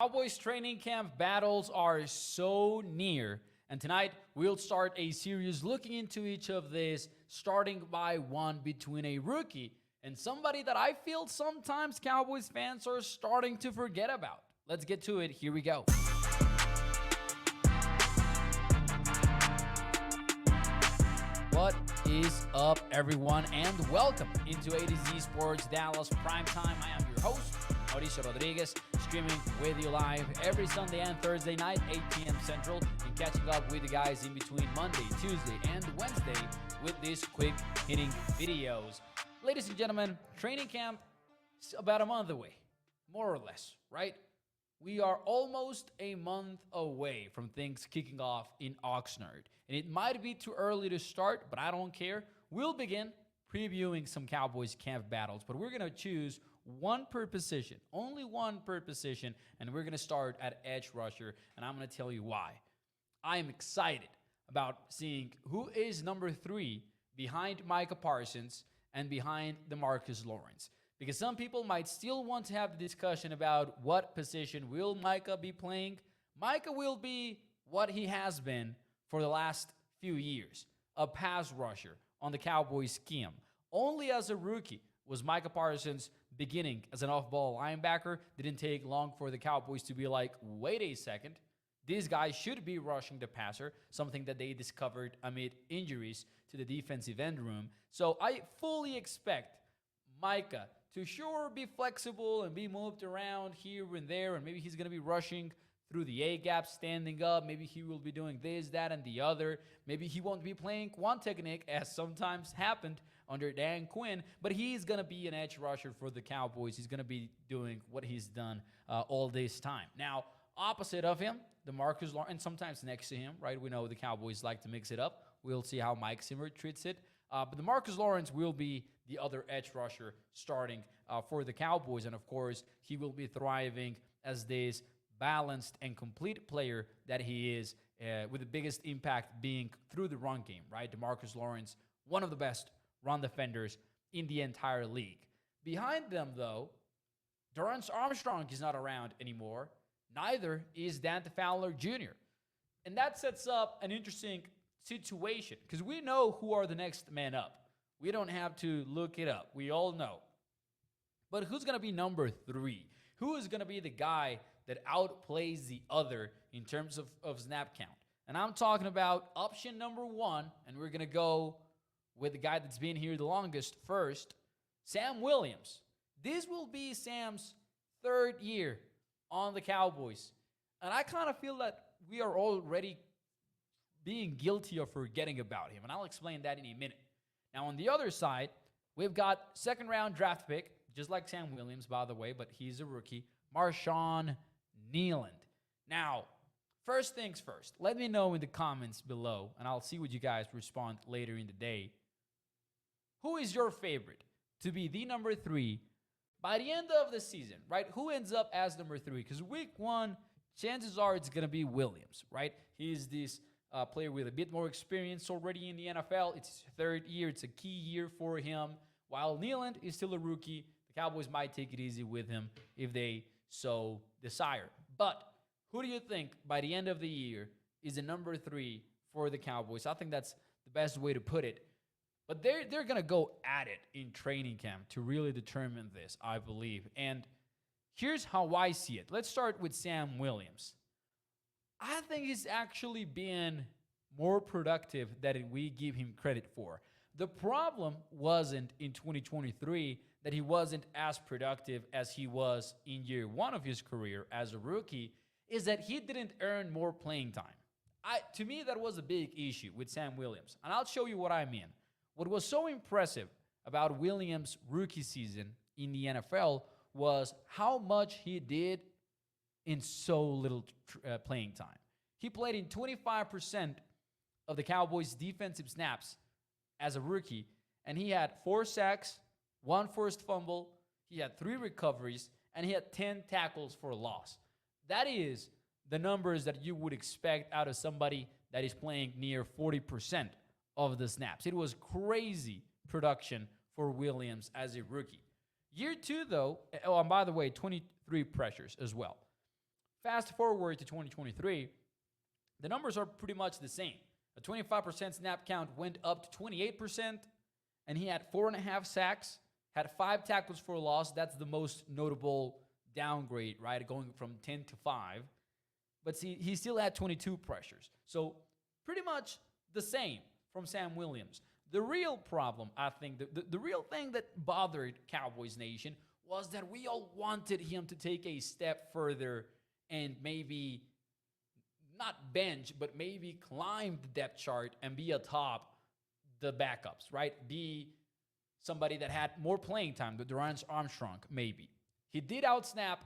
Cowboys training camp battles are so near, and tonight we'll start a series looking into each of these, starting by one between a rookie and somebody that I feel sometimes Cowboys fans are starting to forget about. Let's get to it. Here we go. What is up, everyone, and welcome into A to Z Sports Dallas Primetime. I am your host, Mauricio Rodriguez, streaming with you live every Sunday and Thursday night, 8 p.m. Central, and catching up with the guys in between Monday, Tuesday, and Wednesday with these quick hitting videos. Ladies and gentlemen, training camp is about a month away, more or less, right? We are almost a month away from things kicking off in Oxnard. And it might be too early to start, but I don't care. We'll begin previewing some Cowboys camp battles, but we're going to choose one per position, only one per position, and we're going to start at edge rusher, and I'm going to tell you why. I am excited about seeing who is number 3 behind Micah Parsons and behind DeMarcus Lawrence. Because some people might still want to have the discussion about what position will Micah be playing. Micah will be what he has been for the last few years, a pass rusher on the Cowboys scheme. Only as a rookie was Micah Parsons beginning as an off-ball linebacker. Didn't take long for the Cowboys to be like, wait a second, this guy should be rushing the passer, something that they discovered amid injuries to the defensive end room. So I fully expect Micah to sure be flexible and be moved around here and there, and maybe he's going to be rushing through the A-gap, standing up. Maybe he will be doing this, that, and the other. Maybe he won't be playing one technique, as sometimes happened under Dan Quinn, but he's going to be an edge rusher for the Cowboys. He's going to be doing what he's done all this time. Now, opposite of him, DeMarcus Lawrence, and sometimes next to him, right? We know the Cowboys like to mix it up. We'll see how Mike Zimmer treats it. But DeMarcus Lawrence will be the other edge rusher starting for the Cowboys. And, of course, he will be thriving as this balanced and complete player that he is, with the biggest impact being through the run game, right? DeMarcus Lawrence, one of the best run defenders in the entire league. Behind them, though, Dorrance Armstrong is not around anymore. Neither is Dante Fowler Jr. And that sets up an interesting situation, because we know who are the next men up. We don't have to look it up. We all know. But who's going to be number 3? Who is going to be the guy that outplays the other in terms of snap count? And I'm talking about option number 1, and we're going to go with the guy that's been here the longest first, Sam Williams. This will be Sam's 3rd year on the Cowboys. And I kind of feel that we are already being guilty of forgetting about him, and I'll explain that in a minute. Now, on the other side, we've got 2nd-round draft pick, just like Sam Williams, by the way, but he's a rookie, Marshawn Kneeland. Now, first things first, let me know in the comments below, and I'll see what you guys respond later in the day. Who is your favorite to be the number 3 by the end of the season, right? Who ends up as number 3? Because week 1, chances are it's going to be Williams, right? He's this player with a bit more experience already in the NFL. It's his 3rd year. It's a key year for him. While Kneeland is still a rookie, the Cowboys might take it easy with him if they so desire. But who do you think by the end of the year is the number 3 for the Cowboys? I think that's the best way to put it. But they're going to go at it in training camp to really determine this, I believe. And here's how I see it. Let's start with Sam Williams. I think he's actually been more productive than we give him credit for. The problem wasn't in 2023 that he wasn't as productive as he was in year 1 of his career as a rookie, is that he didn't earn more playing time. To me, that was a big issue with Sam Williams. And I'll show you what I mean. What was so impressive about Williams' rookie season in the NFL was how much he did in so little playing time. He played in 25% of the Cowboys' defensive snaps as a rookie, and he had 4 sacks, 1 forced fumble, he had 3 recoveries, and he had 10 tackles for a loss. That is the numbers that you would expect out of somebody that is playing near 40% of the snaps. It was crazy production for Williams as a rookie. Year 2, though, oh, and by the way, 23 pressures as well. Fast forward to 2023, the numbers are pretty much the same. A 25% snap count went up to 28%, and he had 4.5 sacks, had 5 tackles for loss. That's the most notable downgrade, right? Going from 10 to 5. But see, he still had 22 pressures. So pretty much the same from Sam Williams. The real problem, I think, the real thing that bothered Cowboys Nation was that we all wanted him to take a step further and maybe not bench, but maybe climb the depth chart and be atop the backups, right? Be somebody that had more playing time, the Dorrance Armstrong, maybe. He did outsnap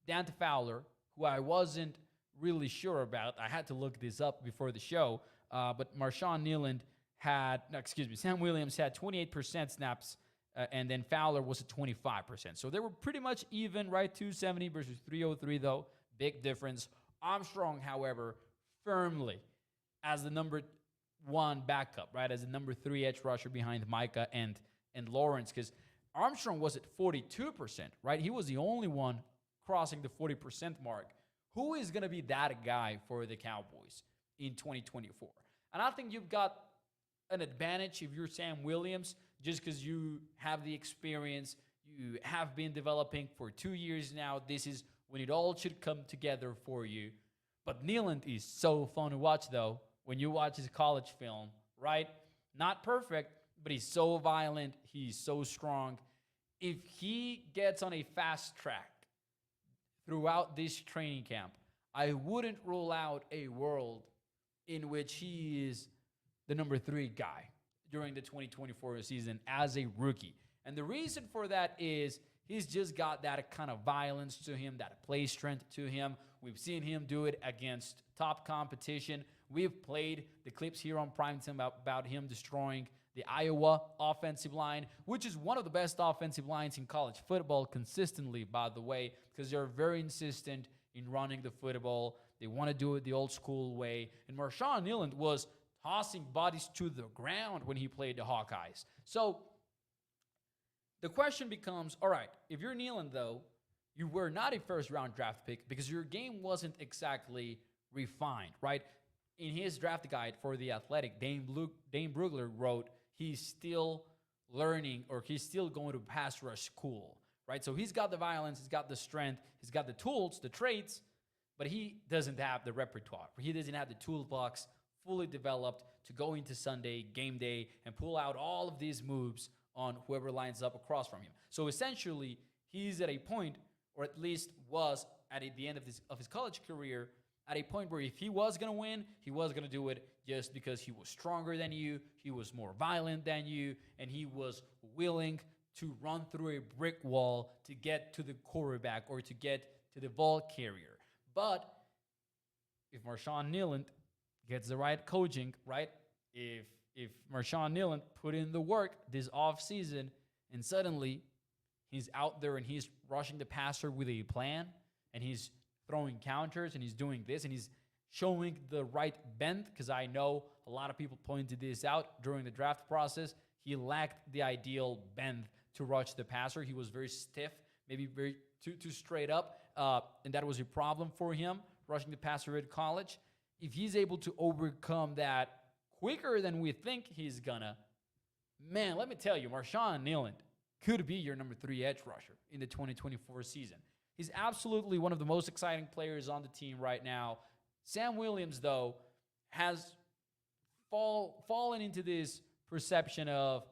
Dante Fowler, who I wasn't really sure about. I had to look this up before the show, but Marshawn Kneeland Sam Williams had 28% snaps, and then Fowler was at 25%. So they were pretty much even, right? 270 versus 303, though. Big difference. Armstrong, however, firmly as the number 1 backup, right? As the number 3 edge rusher behind Micah and Lawrence, because Armstrong was at 42%, right? He was the only one crossing the 40% mark. Who is going to be that guy for the Cowboys in 2024? And I think you've got an advantage if you're Sam Williams, just because you have the experience. You have been developing for 2 years now. This is when it all should come together for you. But Kneeland is so fun to watch, though, when you watch his college film, right? Not perfect, but he's so violent. He's so strong. If he gets on a fast track throughout this training camp, I wouldn't rule out a world in which he is the number 3 guy during the 2024 season as a rookie. And the reason for that is he's just got that kind of violence to him, that play strength to him. We've seen him do it against top competition. We've played the clips here on Primetime about him destroying the Iowa offensive line, which is one of the best offensive lines in college football consistently, by the way, because they're very insistent in running the football. They want to do it the old school way. And Marshawn Kneeland was tossing bodies to the ground when he played the Hawkeyes. So the question becomes, all right, if you're Kneeland, though, you were not a first-round draft pick because your game wasn't exactly refined, right? In his draft guide for The Athletic, Dane Brugler wrote he's still learning, or he's still going to pass rush school, right? So he's got the violence, he's got the strength, he's got the tools, the traits, but he doesn't have the repertoire. He doesn't have the toolbox fully developed to go into Sunday, game day, and pull out all of these moves on whoever lines up across from him. So essentially, he's at a point, or at least was at the end of his college career, at a point where if he was going to win, he was going to do it just because he was stronger than you, he was more violent than you, and he was willing to run through a brick wall to get to the quarterback or to get to the ball carrier. But if Marshawn Kneeland gets the right coaching, right? If Marshawn Kneeland put in the work this offseason and suddenly he's out there and he's rushing the passer with a plan and he's throwing counters and he's doing this and he's showing the right bend, because I know a lot of people pointed this out during the draft process. He lacked the ideal bend to rush the passer. He was very stiff, maybe very too straight up, and that was a problem for him rushing the passer at college. If he's able to overcome that quicker than we think he's gonna, man, let me tell you, Marshawn Kneeland could be your number 3 edge rusher in the 2024 season. He's absolutely one of the most exciting players on the team right now. Sam Williams, though, has fallen into this perception of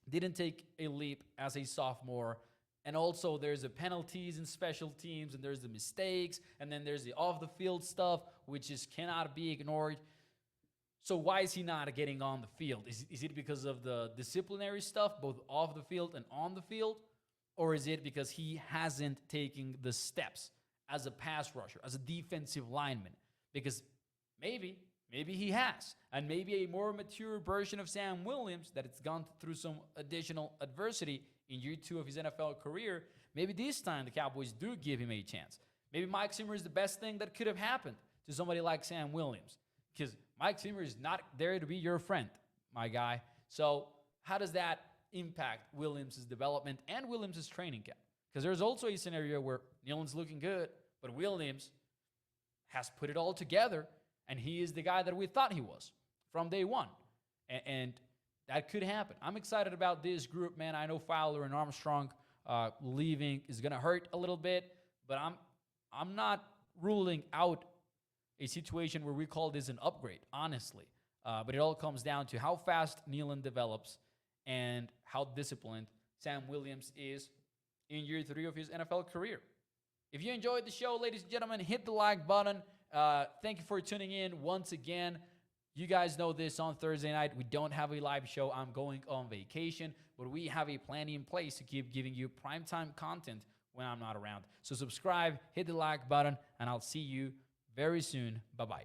didn't take a leap as a sophomore. And also there's the penalties and special teams, and there's the mistakes, and then there's the off-the-field stuff, which just cannot be ignored. So why is he not getting on the field? Is it because of the disciplinary stuff, both off the field and on the field? Or is it because he hasn't taken the steps as a pass rusher, as a defensive lineman? Because maybe he has. And maybe a more mature version of Sam Williams that it's gone through some additional adversity in year 2 of his NFL career, maybe this time the Cowboys do give him a chance. Maybe Mike Zimmer is the best thing that could have happened to somebody like Sam Williams, because Mike Zimmer is not there to be your friend, my guy. So how does that impact Williams' development and Williams' training camp? Because there's also a scenario where Kneeland's looking good, But Williams has put it all together, and he is the guy that we thought he was from day one. And that could happen. I'm excited about this group, man. I know Fowler and Armstrong leaving is going to hurt a little bit, but I'm not ruling out a situation where we call this an upgrade, honestly. But it all comes down to how fast Kneeland develops and how disciplined Sam Williams is in year 3 of his NFL career. If you enjoyed the show, ladies and gentlemen, hit the like button. Thank you for tuning in once again. You guys know this, on Thursday night, we don't have a live show. I'm going on vacation, but we have a plan in place to keep giving you primetime content when I'm not around. So subscribe, hit the like button, and I'll see you very soon. Bye-bye.